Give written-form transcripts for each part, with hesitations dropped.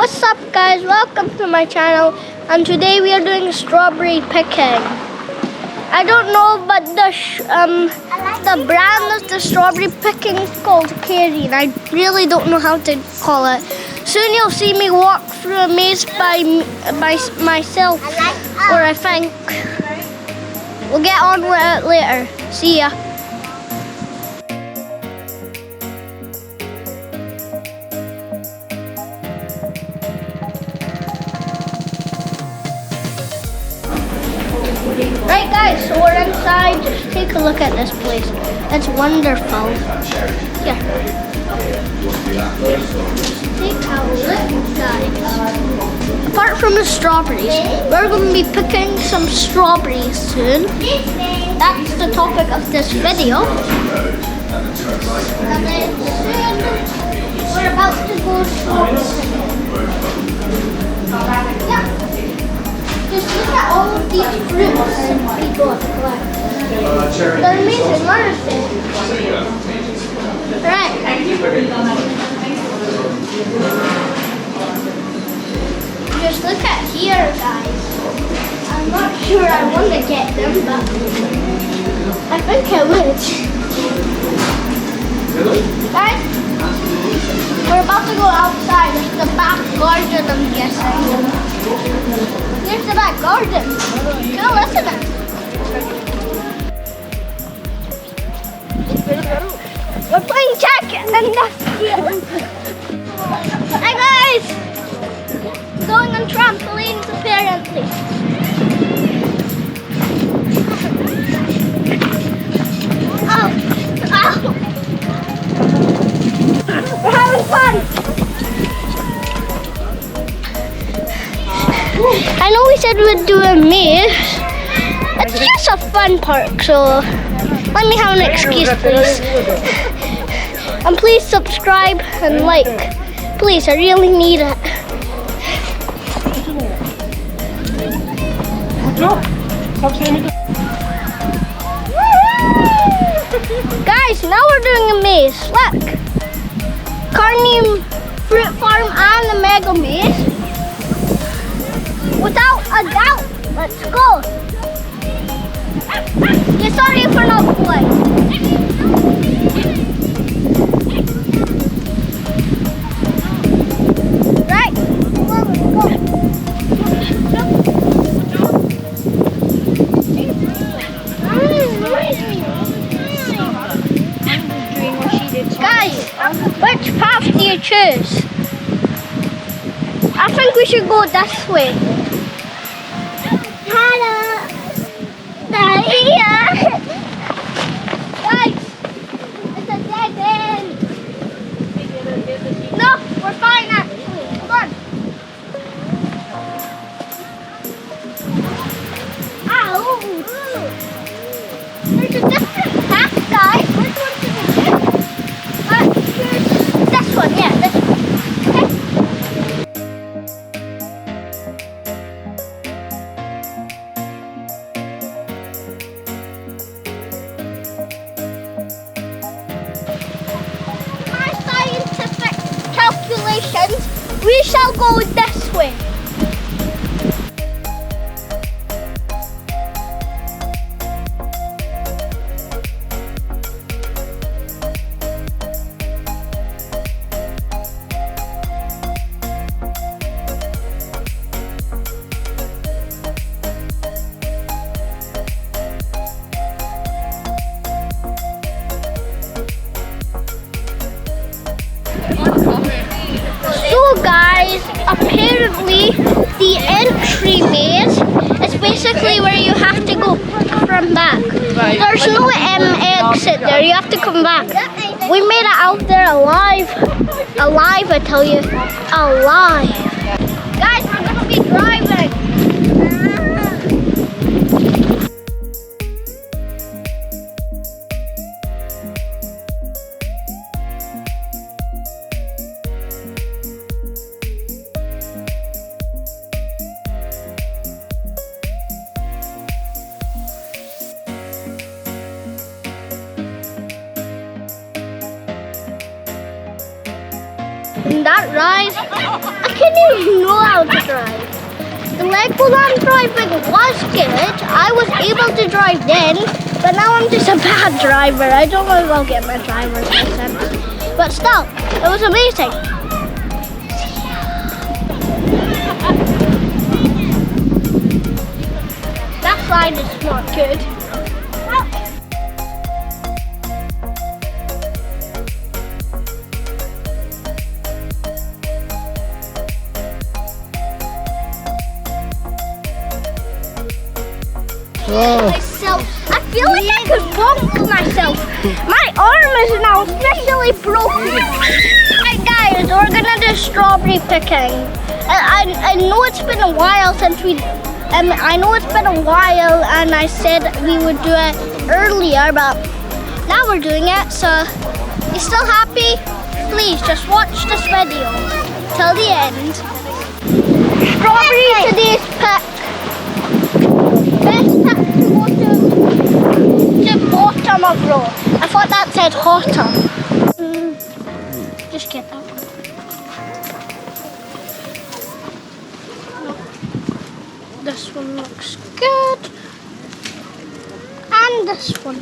What's up guys, welcome to my channel, and today we are doing strawberry picking. I don't know, but the brand of the strawberry picking is called Cairnie, and I really don't know how to call it. Soon you'll see me walk through a maze by myself, or I think. We'll get on with it later. See ya. Right guys, so we're inside. Just take a look at this place. It's wonderful. Here. Take a look guys. Apart from the strawberries, we're going to be picking some strawberries soon. That's the topic of this video. And then soon we're about to go strawberry picking. Yeah. Just look at all of these fruits people have collected. They're amazing, aren't they? Right. Just look at here, guys. I'm not sure I want to get them, but I think I would. Guys, we're about to go outside. It's the back garden, I'm guessing. Here's the back garden. Go listen to it. We're playing check and that's Hi guys! Going on trampolines apparently. Ow! We're having fun! I know we said we'd do a maze. It's just a fun park, so let me have an excuse, please. And please subscribe and like. Please, I really need it. Guys, now we're doing a maze. Look. Cairnie Fruit Farm and the Mega Maze. Without a doubt, let's go. Yeah, sorry for not playing. Right, come on, let's go. Guys, which path do you choose? I think we should go this way. Guys, it's a dead end. No, we're fine actually. Come on. Ow! There's a different path, guys. Which one should we choose? This one, yeah, this one. Okay. We shall go this way. Guys, apparently the entry maze is basically where you have to go from back. There's no exit there, you have to come back. We made it out there alive. Alive, I tell you. Alive. Guys, we're going to be driving. And that ride I couldn't even know how to drive. The Legoland driving was good. I was able to drive then, but now I'm just a bad driver. I don't know if I'll get my driver's license. But still, it was amazing. That slide is not good. I feel like I could bonk myself. My arm is now officially broken. Right guys, we're gonna do strawberry picking. I know it's been a while since we I know it's been a while and I said we would do it earlier, but now we're doing it, so you still happy? Please just watch this video till the end. Strawberry today's pick. Best pick to go to bottom of row. I thought that said hotter. Just get that one. This one looks good. And this one.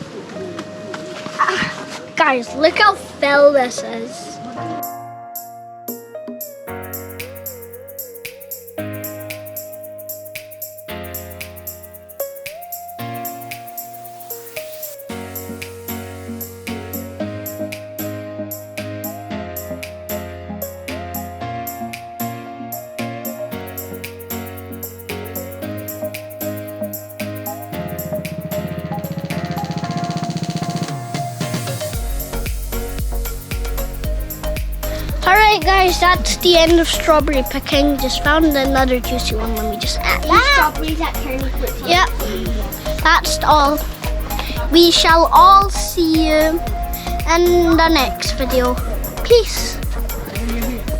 Guys, look how fill this is. Alright guys, that's the end of strawberry picking. Just found another juicy one. Let me just add strawberries at Cairnie Fruit Farm. Yep, that's all. We shall all see you in the next video. Peace.